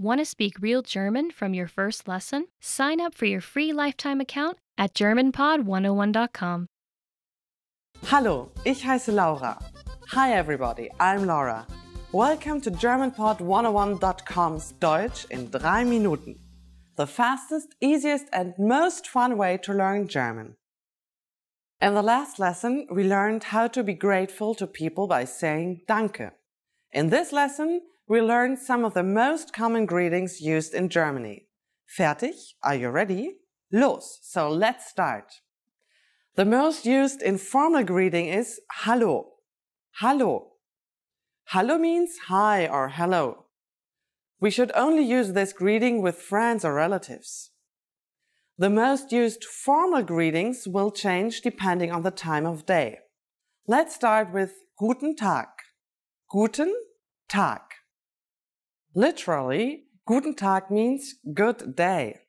Want to speak real German from your first lesson? Sign up for your free lifetime account at GermanPod101.com. Hallo, ich heiße Laura. Hi everybody, I'm Laura. Welcome to GermanPod101.com's Deutsch in 3 Minuten. The fastest, easiest and most fun way to learn German. In the last lesson, we learned how to be grateful to people by saying Danke. In this lesson, we learned some of the most common greetings used in Germany. Fertig? Are you ready? Los! So let's start. The most used informal greeting is Hallo. Hallo. Hallo means hi or hello. We should only use this greeting with friends or relatives. The most used formal greetings will change depending on the time of day. Let's start with Guten Tag. Guten Tag. Literally, Guten Tag means good day.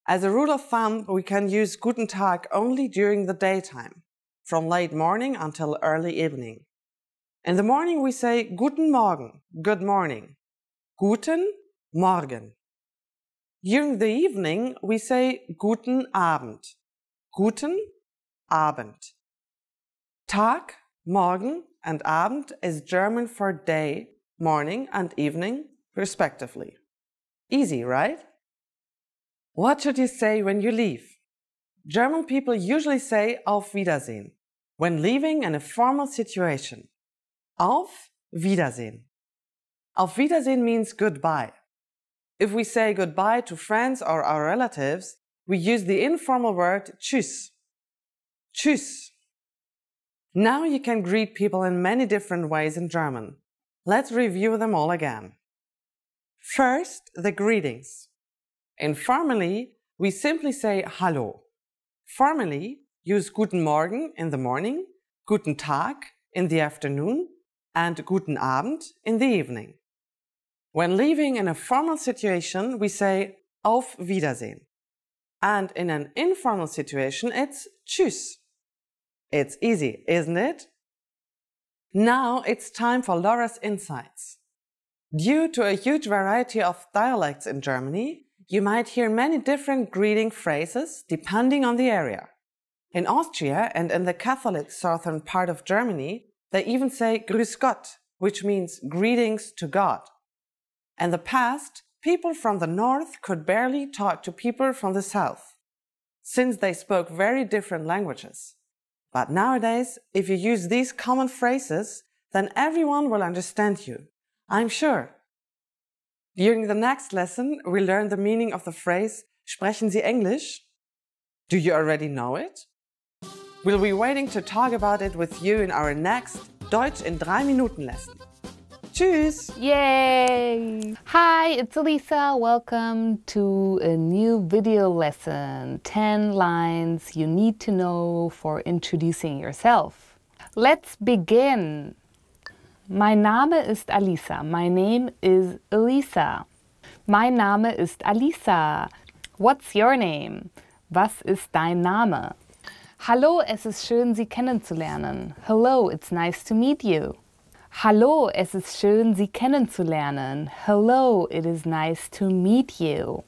As a rule of thumb, we can use Guten Tag only during the daytime, from late morning until early evening. In the morning we say Guten Morgen, good morning. Guten Morgen. During the evening we say Guten Abend. Guten Abend. Tag, Morgen and Abend is German for day, morning and evening, respectively. Easy, right? What should you say when you leave? German people usually say Auf Wiedersehen when leaving in a formal situation. Auf Wiedersehen. Auf Wiedersehen means goodbye. If we say goodbye to friends or our relatives, we use the informal word Tschüss. Tschüss. Now you can greet people in many different ways in German. Let's review them all again. First, the greetings. Informally, we simply say Hallo. Formally, use Guten Morgen in the morning, Guten Tag in the afternoon, and Guten Abend in the evening. When leaving in a formal situation, we say Auf Wiedersehen. And in an informal situation, it's Tschüss. It's easy, isn't it? Now it's time for Laura's insights. Due to a huge variety of dialects in Germany, you might hear many different greeting phrases depending on the area. In Austria and in the Catholic southern part of Germany, they even say Grüß Gott, which means greetings to God. In the past, people from the north could barely talk to people from the south, since they spoke very different languages. But nowadays, if you use these common phrases, then everyone will understand you, I'm sure. During the next lesson, we'll learn the meaning of the phrase Sprechen Sie Englisch? Do you already know it? We'll be waiting to talk about it with you in our next Deutsch in 3 Minuten lesson. Tschüss! Yay! Hi, it's Elisa. Welcome to a new video lesson. 10 lines you need to know for introducing yourself. Let's begin. Mein Name ist Alisa. My name is Elisa. Mein Name ist Alisa. What's your name? Was ist dein Name? Hallo, es ist schön, Sie kennenzulernen. Hello, it's nice to meet you. Hallo, es ist schön, Sie kennenzulernen. Hello, it is nice to meet you.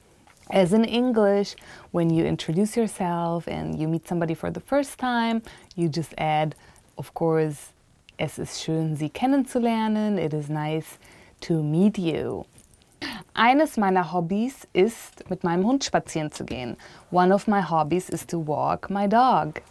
As in English, when you introduce yourself and you meet somebody for the first time, you just add, of course, es ist schön, Sie kennenzulernen. It is nice to meet you. Eines meiner Hobbys ist, mit meinem Hund spazieren zu gehen. One of my hobbies is to walk my dog.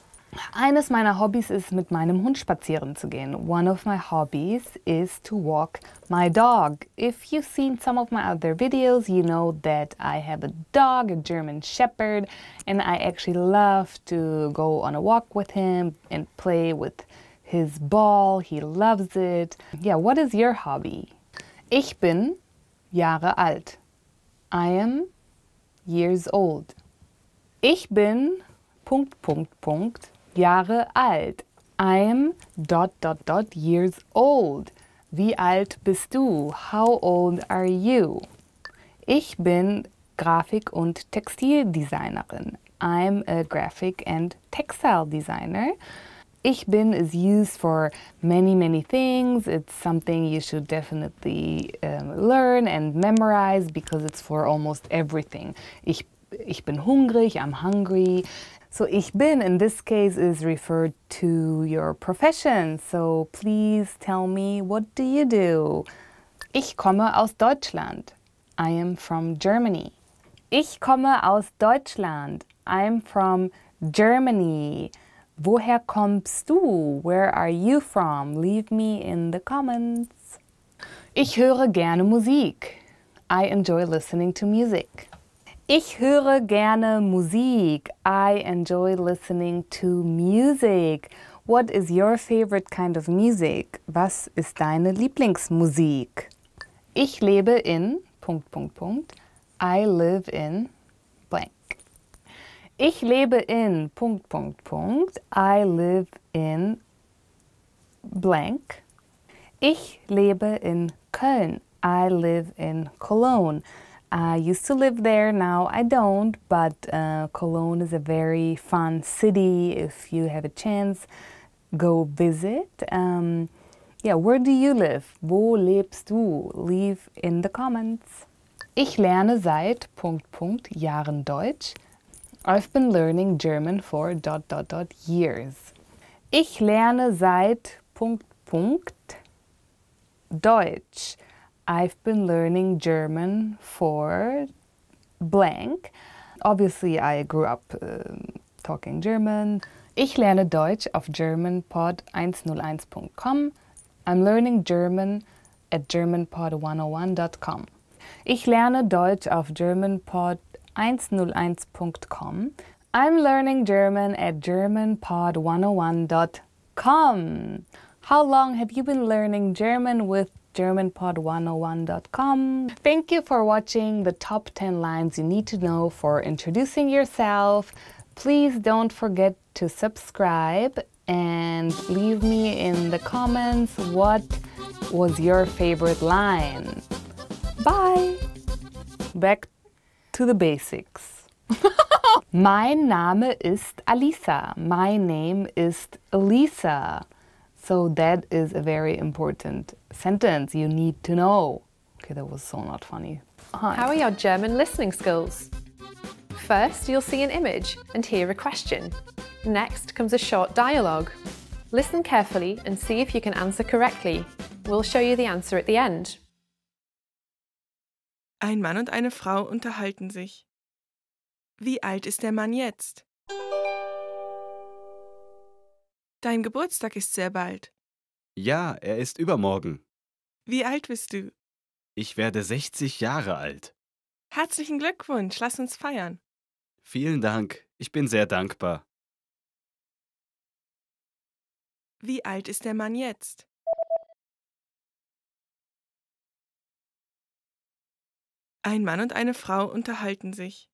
Eines meiner Hobbys ist, mit meinem Hund spazieren zu gehen. One of my hobbies is to walk my dog. If you've seen some of my other videos, you know that I have a dog, a German Shepherd, and I actually love to go on a walk with him and play with his ball. He loves it. Yeah, what is your hobby? Ich bin Jahre alt. I am years old. Ich bin Jahre alt. I am years old. Wie alt bist du? How old are you? Ich bin Grafik- und Textildesignerin. I'm a graphic and textile designer. Ich bin is used for many things. It's something you should definitely learn and memorize because it's for almost everything. Ich bin hungrig, I'm hungry. So ich bin in this case is referred to your profession. So please tell me, what do you do? Ich komme aus Deutschland. I am from Germany. Ich komme aus Deutschland. I'm from Germany. Woher kommst du? Where are you from? Leave me in the comments. Ich höre gerne Musik. I enjoy listening to music. Ich höre gerne Musik. I enjoy listening to music. What is your favorite kind of music? Was ist deine Lieblingsmusik? Ich lebe in... I live in blank. Ich lebe in... I live in blank. Ich lebe in Köln. I live in Cologne. I used to live there, now I don't, but Cologne is a very fun city. If you have a chance, go visit. Yeah, where do you live? Wo lebst du? Leave in the comments. Ich lerne seit Jahren Deutsch. I've been learning German for years. Ich lerne seit Deutsch. I've been learning German for blank. Obviously, I grew up talking German. Ich lerne Deutsch auf germanpod101.com. I'm learning German at germanpod101.com. Ich lerne Deutsch auf germanpod101.com. I'm learning German at germanpod101.com. How long have you been learning German with germanpod101.com? Thank you for watching the top 10 lines you need to know for introducing yourself. Please don't forget to subscribe and leave me in the comments what was your favorite line. Bye! Back to the basics. Mein Name ist Alisa. My name is Elisa. So that is a very important sentence you need to know. Okay, that was so not funny. Hi. How are your German listening skills? First, you'll see an image and hear a question. Next comes a short dialogue. Listen carefully and see if you can answer correctly. We'll show you the answer at the end. Ein Mann und eine Frau unterhalten sich. Wie alt ist der Mann jetzt? Dein Geburtstag ist sehr bald. Ja, er ist übermorgen. Wie alt bist du? Ich werde 60 Jahre alt. Herzlichen Glückwunsch, lass uns feiern. Vielen Dank, ich bin sehr dankbar. Wie alt ist der Mann jetzt? Ein Mann und eine Frau unterhalten sich.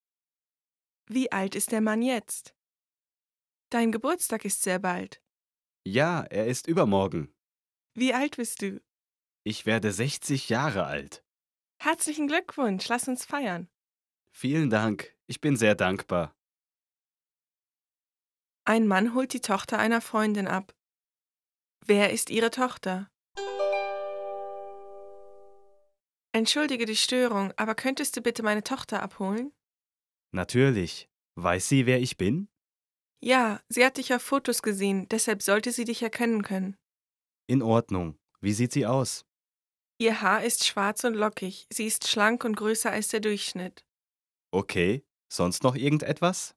Wie alt ist der Mann jetzt? Dein Geburtstag ist sehr bald. Ja, er ist übermorgen. Wie alt bist du? Ich werde 60 Jahre alt. Herzlichen Glückwunsch, lass uns feiern. Vielen Dank, ich bin sehr dankbar. Ein Mann holt die Tochter einer Freundin ab. Wer ist ihre Tochter? Entschuldige die Störung, aber könntest du bitte meine Tochter abholen? Natürlich. Weiß sie, wer ich bin? Ja, sie hat dich auf Fotos gesehen, deshalb sollte sie dich erkennen können. In Ordnung. Wie sieht sie aus? Ihr Haar ist schwarz und lockig, sie ist schlank und größer als der Durchschnitt. Okay. Sonst noch irgendetwas?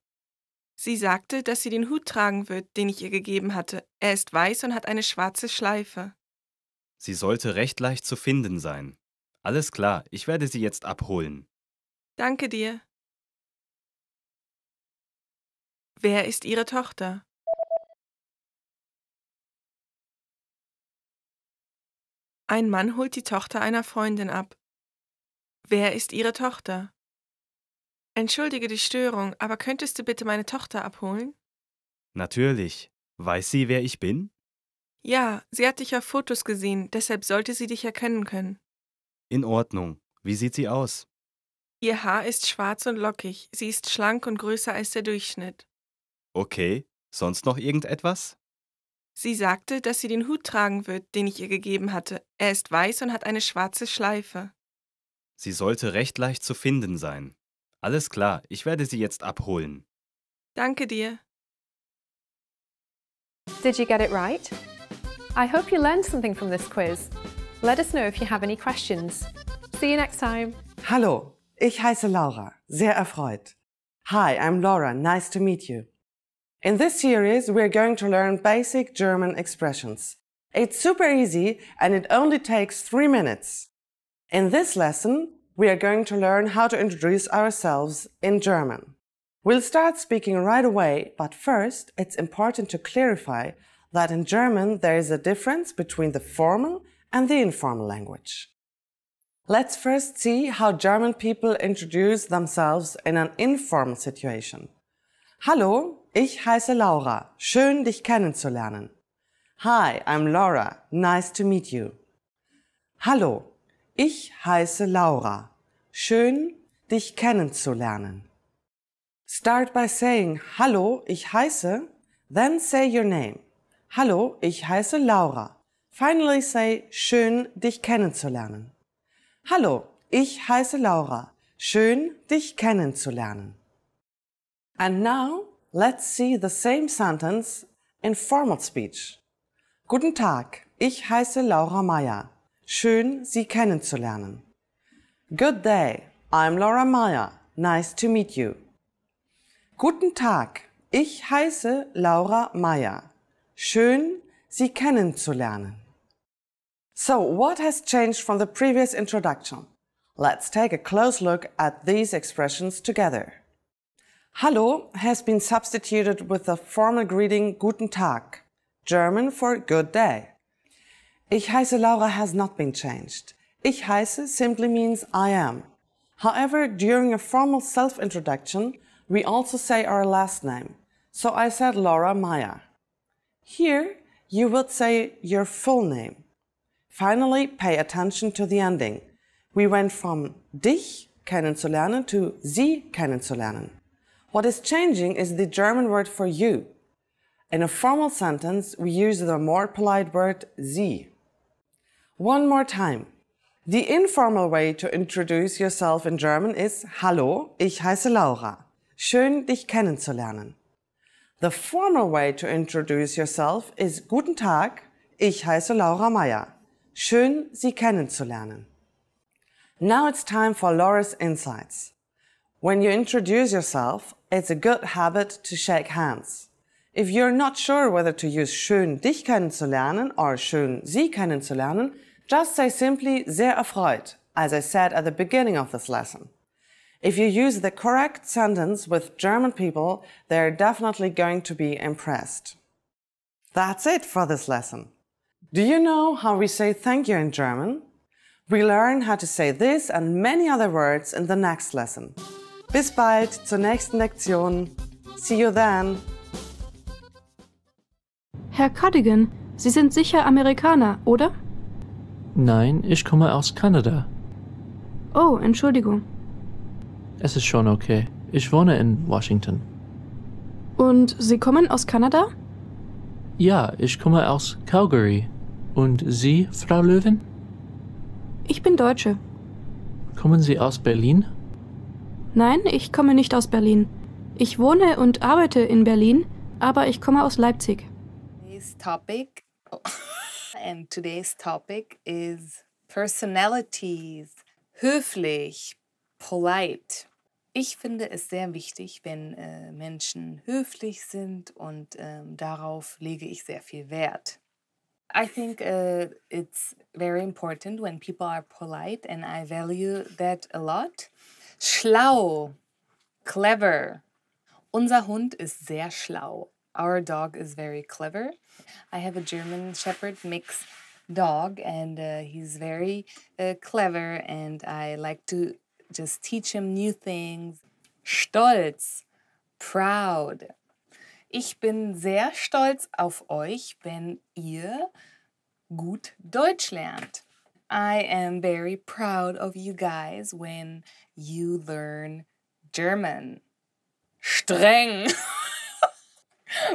Sie sagte, dass sie den Hut tragen wird, den ich ihr gegeben hatte. Er ist weiß und hat eine schwarze Schleife. Sie sollte recht leicht zu finden sein. Alles klar, ich werde sie jetzt abholen. Danke dir. Wer ist ihre Tochter? Ein Mann holt die Tochter einer Freundin ab. Wer ist ihre Tochter? Entschuldige die Störung, aber könntest du bitte meine Tochter abholen? Natürlich. Weiß sie, wer ich bin? Ja, sie hat dich auf Fotos gesehen, deshalb sollte sie dich erkennen können. In Ordnung. Wie sieht sie aus? Ihr Haar ist schwarz und lockig, sie ist schlank und größer als der Durchschnitt. Okay. Sonst noch irgendetwas? Sie sagte, dass sie den Hut tragen wird, den ich ihr gegeben hatte. Er ist weiß und hat eine schwarze Schleife. Sie sollte recht leicht zu finden sein. Alles klar, ich werde sie jetzt abholen. Danke dir. Did you get it right? I hope you learned something from this quiz. Let us know if you have any questions. See you next time. Hallo, ich heiße Laura. Sehr erfreut. Hi, I'm Laura. Nice to meet you. In this series, we're going to learn basic German expressions. It's super easy and it only takes 3 minutes. In this lesson, we are going to learn how to introduce ourselves in German. We'll start speaking right away, but first, it's important to clarify that in German there is a difference between the formal and the informal language. Let's first see how German people introduce themselves in an informal situation. Hallo, ich heiße Laura. Schön, dich kennenzulernen. Hi, I'm Laura. Nice to meet you. Hallo, ich heiße Laura. Schön, dich kennenzulernen. Start by saying, Hallo, ich heiße, then say your name. Hallo, ich heiße Laura. Finally say, schön, dich kennenzulernen. Hallo, ich heiße Laura. Schön, dich kennenzulernen. And now, let's see the same sentence in formal speech. Guten Tag, ich heiße Laura Meyer. Schön, Sie kennenzulernen. Good day, I'm Laura Meyer. Nice to meet you. Guten Tag, ich heiße Laura Meyer. Schön, Sie kennenzulernen. So, what has changed from the previous introduction? Let's take a close look at these expressions together. Hallo has been substituted with the formal greeting Guten Tag, German for good day. Ich heiße Laura has not been changed. Ich heiße simply means I am. However, during a formal self-introduction, we also say our last name. So I said Laura Meyer. Here, you would say your full name. Finally, pay attention to the ending. We went from dich kennenzulernen to Sie kennenzulernen. What is changing is the German word for you. In a formal sentence, we use the more polite word Sie. One more time. The informal way to introduce yourself in German is Hallo, ich heiße Laura. Schön, dich kennenzulernen. The formal way to introduce yourself is Guten Tag, ich heiße Laura Meyer. Schön, Sie kennenzulernen. Now it's time for Laura's insights. When you introduce yourself, it's a good habit to shake hands. If you're not sure whether to use schön dich kennenzulernen or schön Sie kennenzulernen, just say simply sehr erfreut, as I said at the beginning of this lesson. If you use the correct sentence with German people, they're definitely going to be impressed. That's it for this lesson. Do you know how we say thank you in German? We learn how to say this and many other words in the next lesson. Bis bald zur nächsten Lektion. See you then. Herr Cardigan, Sie sind sicher Amerikaner, oder? Nein, ich komme aus Kanada. Oh, Entschuldigung. Es ist schon okay. Ich wohne in Washington. Und Sie kommen aus Kanada? Ja, ich komme aus Calgary. Und Sie, Frau Löwen? Ich bin Deutsche. Kommen Sie aus Berlin? Nein, ich komme nicht aus Berlin. Ich wohne und arbeite in Berlin, aber ich komme aus Leipzig. Today's topic is personalities. Höflich, polite. Ich finde es sehr wichtig, wenn Menschen höflich sind und darauf lege ich sehr viel Wert. I think it's very important when people are polite and I value that a lot. Schlau, clever. Unser Hund ist sehr schlau. Our dog is very clever. I have a German Shepherd mix dog and he's very clever and I like to just teach him new things. Stolz, proud. Ich bin sehr stolz auf euch, wenn ihr gut Deutsch lernt. I am very proud of you guys when you learn German. Streng.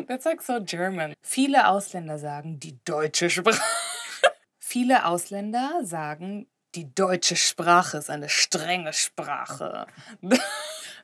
That's like so German. Viele Ausländer sagen die deutsche Sprache. Viele Ausländer sagen, die deutsche Sprache ist eine strenge Sprache.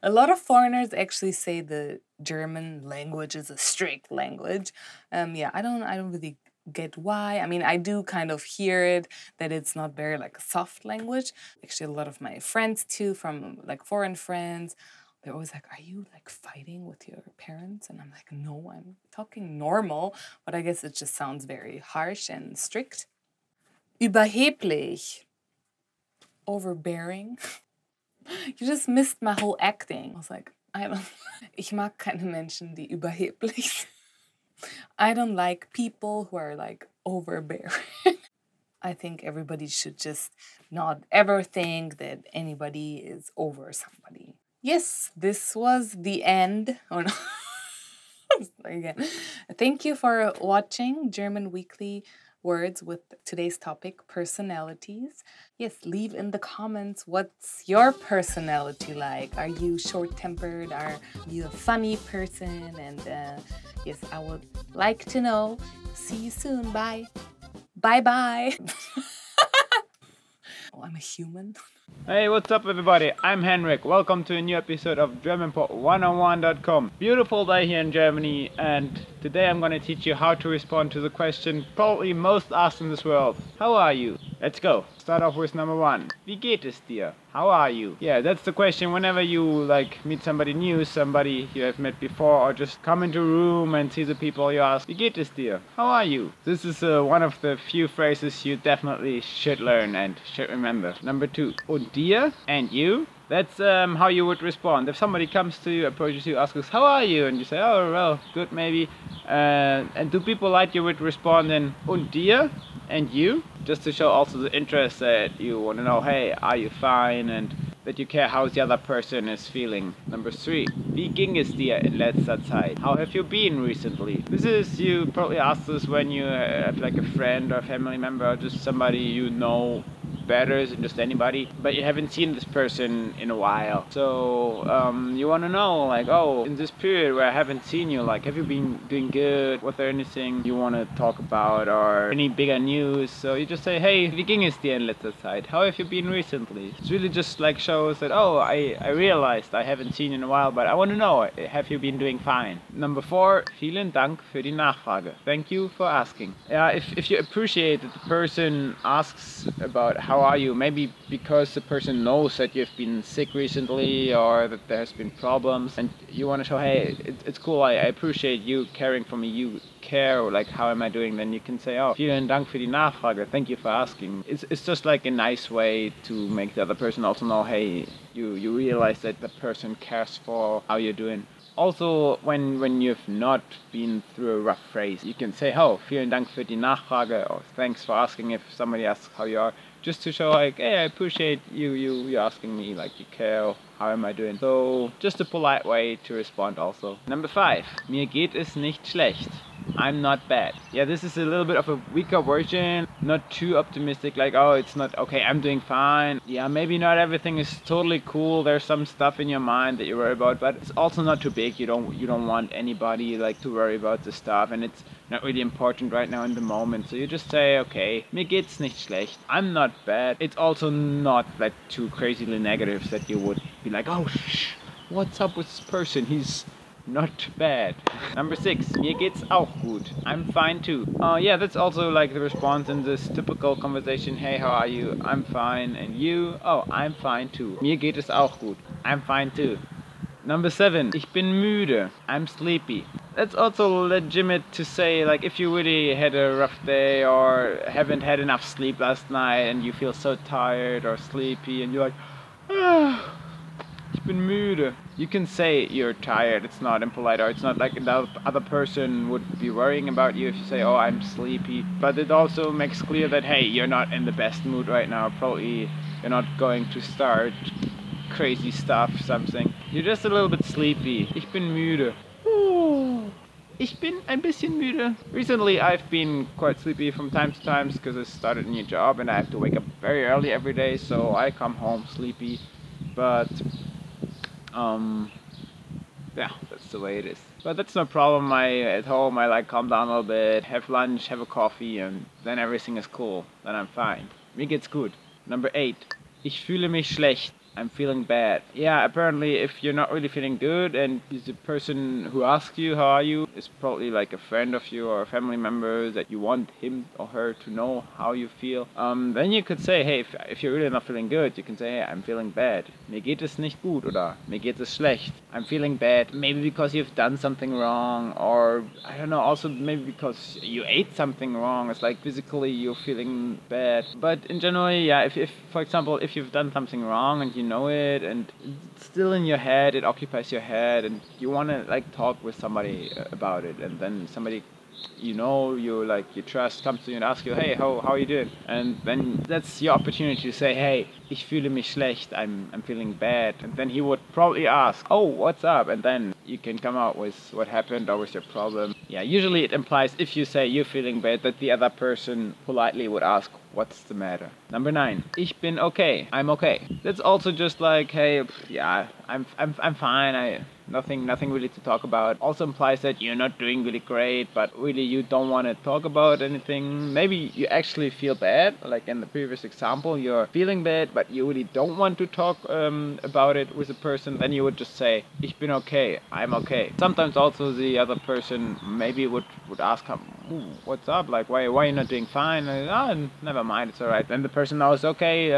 A lot of foreigners actually say the German language is a strict language. Yeah, I don't really get why. I mean, I do kind of hear it, that it's not very like a soft language. Actually, a lot of my friends too, from like foreign friends, they're always like, are you like fighting with your parents? And I'm like, no, I'm talking normal. But I guess it just sounds very harsh and strict. Überheblich. Overbearing. You just missed my whole acting. I was like, ich mag keine Menschen, die überheblich sind. I don't like people who are like overbearing. I think everybody should just not ever think that anybody is over somebody. Yes, this was the end. Oh no. Again. Thank you for watching German Weekly Words with today's topic, personalities. Yes, leave in the comments what's your personality like. Are you short-tempered? Are you a funny person? And yes, I would like to know. See you soon. Bye. Bye-bye. Oh, I'm a human. Hey, what's up everybody? I'm Henrik. Welcome to a new episode of GermanPod101.com. Beautiful day here in Germany, and today I'm gonna teach you how to respond to the question probably most asked in this world. How are you? Let's go. Start off with number 1. Wie geht es dir? How are you? Yeah, that's the question whenever you like meet somebody new, somebody you have met before, or just come into a room and see the people, you ask, Wie geht es dir? How are you? This is one of the few phrases you definitely should learn and should remember. Number 2. Und dir? And you? That's how you would respond. If somebody comes to you, approaches you, asks, how are you? And you say, oh, well, good maybe. And do people like you would respond in und dir? And you? Just to show also the interest that you want to know, hey, are you fine? And that you care how the other person is feeling. Number 3. Wie ging es dir in letzter Zeit? How have you been recently? This is, you probably ask this when you have like a friend or family member or just somebody you know better than just anybody, but you haven't seen this person in a while. So you want to know, like, oh, in this period where I haven't seen you, like, have you been doing good? Was there anything you want to talk about or any bigger news? So you just say, hey, wie ging es dir in letzter Zeit? How have you been recently? It's really just like shows that, oh, I realized I haven't seen you in a while, but I want to know, have you been doing fine? Number 4, vielen Dank für die Nachfrage. Thank you for asking. Yeah, if you appreciate that the person asks about how are you, maybe because the person knows that you've been sick recently or that there's been problems, and you want to show, hey, it's cool, I appreciate you caring for me, you care, or like, how am I doing? Then you can say, oh, vielen Dank für die Nachfrage, thank you for asking. It's just like a nice way to make the other person also know, hey, you realize that the person cares for how you're doing. Also, when you've not been through a rough phase, you can say, oh, vielen Dank für die Nachfrage, or thanks for asking if somebody asks how you are, just to show like, hey, I appreciate you asking me, like, you care, how am I doing? So, just a polite way to respond also. Number 5, mir geht es nicht schlecht. I'm not bad. Yeah, this is a little bit of a weaker version, not too optimistic, like, oh, it's not, okay, I'm doing fine. Yeah, maybe not everything is totally cool, there's some stuff in your mind that you worry about, but it's also not too big. You don't want anybody like to worry about the stuff, and it's not really important right now in the moment. So you just say, okay, mir geht's nicht schlecht. I'm not bad. It's also not like too crazily negative that you would be like, oh, what's up with this person? He's not bad. Number 6, mir geht's auch gut. I'm fine too. Yeah, that's also like the response in this typical conversation. Hey, how are you? I'm fine. And you? Oh, I'm fine too. Mir geht es auch gut. I'm fine too. Number 7, ich bin müde. I'm sleepy. That's also legitimate to say, like, if you really had a rough day or haven't had enough sleep last night and you feel so tired or sleepy and you're like, ah, ich bin müde. You can say you're tired. It's not impolite, or it's not like the other person would be worrying about you if you say, oh, I'm sleepy. But it also makes clear that, hey, you're not in the best mood right now. Probably you're not going to start crazy stuff, something. You're just a little bit sleepy. Ich bin müde. Ich bin ein bisschen müde. Recently I've been quite sleepy from time to time because I started a new job and I have to wake up very early every day, so I come home sleepy. But yeah, that's the way it is. But that's no problem. At home I like calm down a little bit, have lunch, have a coffee, and then everything is cool. Then I'm fine. Mir geht's gut. Number 8. Ich fühle mich schlecht. I'm feeling bad. Yeah, apparently if you're not really feeling good and the person who asks you how are you is probably like a friend of you or a family member that you want him or her to know how you feel, then you could say, hey, if you're really not feeling good, you can say, hey, I'm feeling bad. Mir geht es nicht gut oder mir geht es schlecht. I'm feeling bad. Maybe because you've done something wrong, or I don't know, also maybe because you ate something wrong. It's like physically you're feeling bad. But in general, yeah, if for example, if you've done something wrong and you know it and it's still in your head, it occupies your head, and you want to like talk with somebody about it, and then somebody you trust comes to you and asks you, hey, how are you doing? And then that's your opportunity to say, hey, ich fühle mich schlecht, I'm feeling bad. And then he would probably ask, oh, what's up? And then you can come out with what happened or with your problem. Yeah, usually it implies if you say you're feeling bad that the other person politely would ask, what's the matter? Number 9. Ich bin okay. I'm okay. That's also just like, hey, yeah, I'm fine. Nothing really to talk about. Also implies that you're not doing really great, but really you don't want to talk about anything. Maybe you actually feel bad, like in the previous example, you're feeling bad, but you really don't want to talk about it with a person. Then you would just say, ich bin okay, I'm okay. Sometimes also the other person maybe would ask, what's up? Like, why are you not doing fine? Never mind, it's alright. Then the person knows, okay,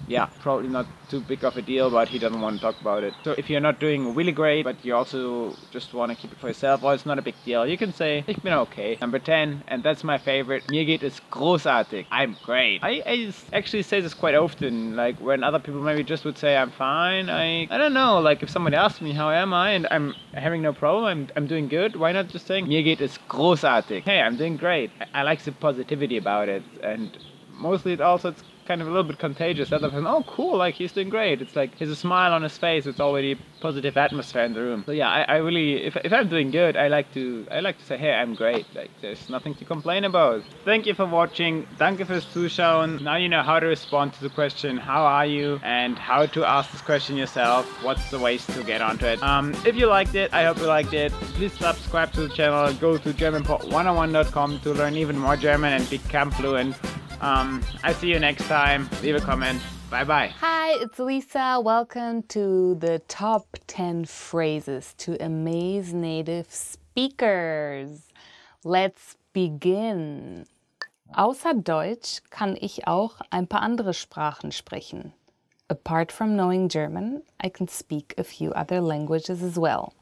yeah, probably not too big of a deal, but he doesn't want to talk about it. So if you're not doing really great, but you also just want to keep it for yourself, well, it's not a big deal. You can say, ich bin okay. Number 10, and that's my favorite, mir geht es großartig. I'm great. I actually say this quite often, like when other people maybe just would say I'm fine. I don't know, like if somebody asks me how am I and I'm having no problem, I'm doing good, why not just saying, mir geht es großartig. Hey, I'm doing great. I like the positivity about it, and mostly it's kind of a little bit contagious. Other than, oh cool, like he's doing great. It's like he's a smile on his face. It's already positive atmosphere in the room. So yeah, I really, if I'm doing good, I like to say, hey, I'm great. Like there's nothing to complain about. Thank you for watching. Danke fürs Zuschauen. Now you know how to respond to the question, how are you, and how to ask this question yourself. What's the ways to get onto it? If you liked it, I hope you liked it. Please subscribe to the channel. Go to GermanPod101.com to learn even more German and become fluent. I see you next time. Leave a comment. Bye bye. Hi, it's Lisa. Welcome to the top 10 phrases to Amaze native speakers. Let's begin. Außer Deutsch kann ich auch ein paar andere Sprachen sprechen. Apart from knowing German, I can speak a few other languages as well.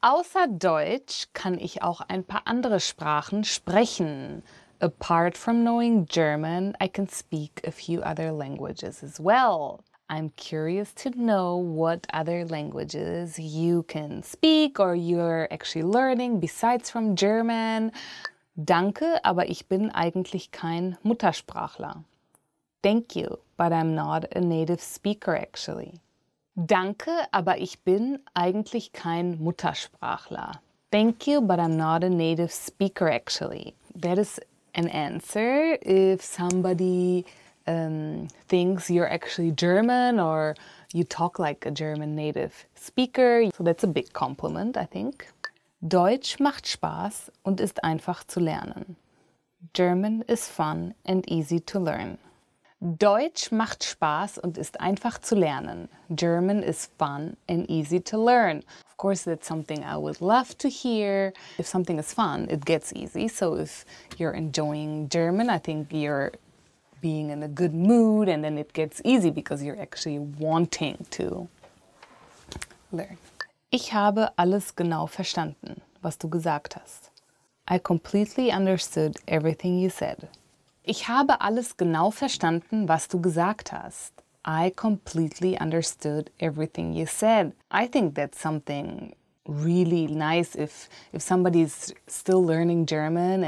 Außer Deutsch kann ich auch ein paar andere Sprachen sprechen. Apart from knowing German, I can speak a few other languages as well. I'm curious to know what other languages you can speak or you're actually learning besides from German. Danke, aber ich bin eigentlich kein Muttersprachler. Thank you, but I'm not a native speaker actually. Danke, aber ich bin eigentlich kein Muttersprachler. Thank you, but I'm not a native speaker actually. That is an answer if somebody thinks you're actually German or you talk like a German native speaker. So that's a big compliment, I think. Deutsch macht Spaß und ist einfach zu lernen. German is fun and easy to learn. Deutsch macht Spaß und ist einfach zu lernen. German is fun and easy to learn. Of course, that's something I would love to hear. If something is fun, it gets easy. So if you're enjoying German, I think you're being in a good mood and then it gets easy because you're actually wanting to learn. Ich habe alles genau verstanden, was du gesagt hast. I completely understood everything you said. Ich habe alles genau verstanden, was du gesagt hast. I completely understood everything you said. I think that's something really nice if somebody's still learning German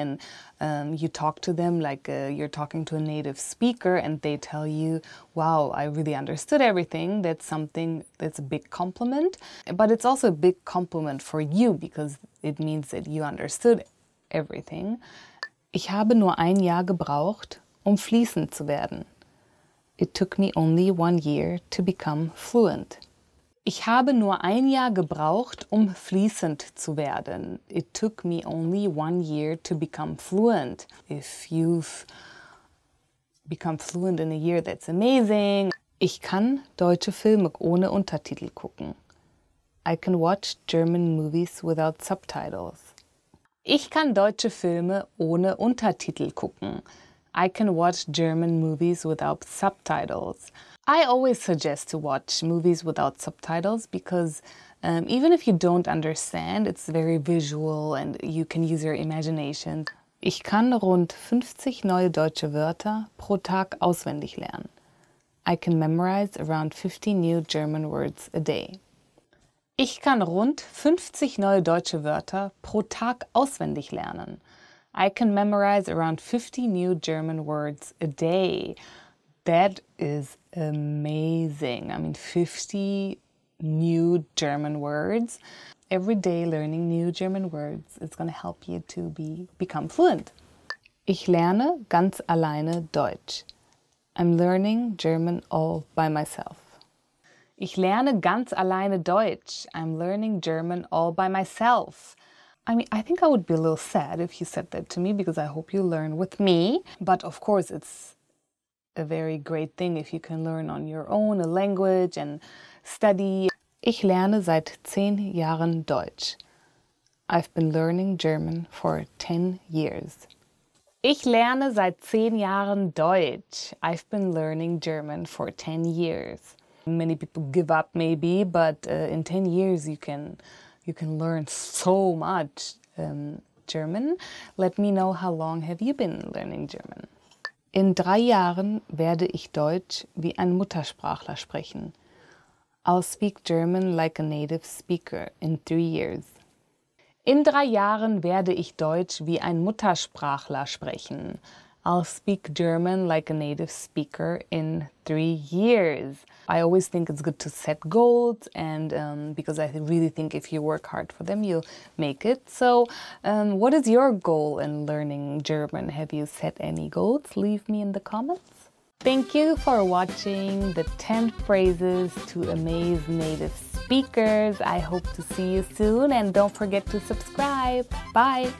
and you talk to them like you're talking to a native speaker and they tell you, wow, I really understood everything. That's something that's a big compliment. But it's also a big compliment for you because it means that you understood everything. Ich habe nur ein Jahr gebraucht, fließend zu werden. It took me only 1 year to become fluent. Ich habe nur ein Jahr gebraucht, fließend zu werden. It took me only 1 year to become fluent. If you've become fluent in a year, that's amazing. Ich kann deutsche Filme ohne Untertitel gucken. I can watch German movies without subtitles. Ich kann deutsche Filme ohne Untertitel gucken. I can watch German movies without subtitles. I always suggest to watch movies without subtitles because even if you don't understand, it's very visual and you can use your imagination. Ich kann rund 50 neue deutsche Wörter pro Tag auswendig lernen. I can memorize around 50 new German words a day. Ich kann rund 50 neue deutsche Wörter pro Tag auswendig lernen. I can memorize around 50 new German words a day. That is amazing. I mean, 50 new German words. Every day learning new German words is going to help you to become fluent. Ich lerne ganz alleine Deutsch. I'm learning German all by myself. Ich lerne ganz alleine Deutsch. I'm learning German all by myself. I mean, I think I would be a little sad if you said that to me because I hope you learn with me. But of course, it's a very great thing if you can learn on your own a language and study. Ich lerne seit 10 Jahren Deutsch. I've been learning German for 10 years. Ich lerne seit 10 Jahren Deutsch. I've been learning German for 10 years. Many people give up maybe, but in 10 years you can learn so much German. Let me know how long have you been learning German. In 3 Jahren werde ich Deutsch wie ein Muttersprachler sprechen. I'll speak German like a native speaker in 3 years. In 3 Jahren werde ich Deutsch wie ein Muttersprachler sprechen. I'll speak German like a native speaker in 3 years. I always think it's good to set goals and because I really think if you work hard for them, you'll make it. So what is your goal in learning German? Have you set any goals? Leave me in the comments. Thank you for watching the 10 phrases to amaze native speakers. I hope to see you soon and don't forget to subscribe. Bye!